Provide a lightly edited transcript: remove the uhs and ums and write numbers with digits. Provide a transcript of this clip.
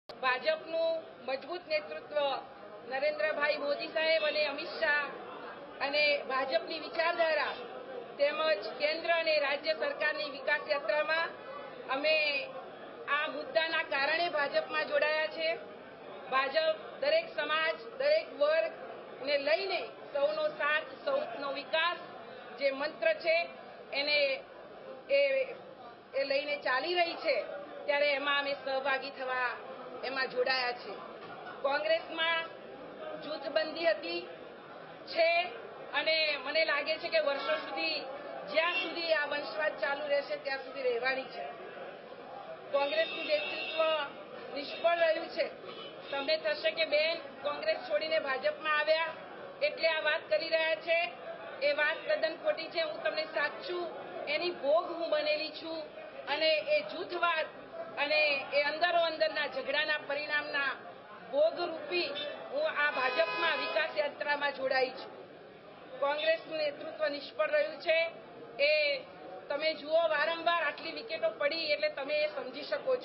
ભાજપનું મજબૂત નેતૃત્વ નરેન્દ્રભાઈ મોદી સાહેબ અને અમિત શાહ અને ભાજપની વિચારધારા તેમજ કેન્દ્ર અને રાજ્ય સરકારની વિકાસ યાત્રામાં અમે આ મુદ્દાના કારણે ભાજપમાં જોડાયા છે. ભાજપ દરેક સમાજ, દરેક વર્ગને લઈને સૌનો સાથ, સૌનો વિકાસ જે મંત્ર છે એને એ લઈને ચાલી રહી છે, ત્યારે એમાં અમે સહભાગી થવા એમાં જોડાયા છે. કોંગ્રેસમાં જૂથબંધી હતી છે અને મને લાગે છે કે વર્ષો સુધી જ્યાં સુધી આ વંશવાદ ચાલુ રહેશે ત્યાં સુધી રહેવાની છે. કોંગ્રેસનું નેતૃત્વ નિષ્ફળ રહ્યું છે. તમને થશે કે બેન કોંગ્રેસ છોડીને ભાજપમાં આવ્યા એટલે આ વાત કરી રહ્યા છે. એ વાત તદ્દન ખોટી છે. હું તમને સાચું એની ભોગ હું બનેલી છું અને એ જૂથવાદ અને એ અંદરો અંદરના ઝઘડાના પરિણામના ભોગરૂપી હું આ ભાજપમાં વિકાસ યાત્રામાં જોડાઈ છું. કોંગ્રેસનું નેતૃત્વ નિષ્ફળ રહ્યું છે. એ તમે જુઓ, વારંવાર આટલી વિકેટો પડી એટલે તમે એ સમજી શકો છો.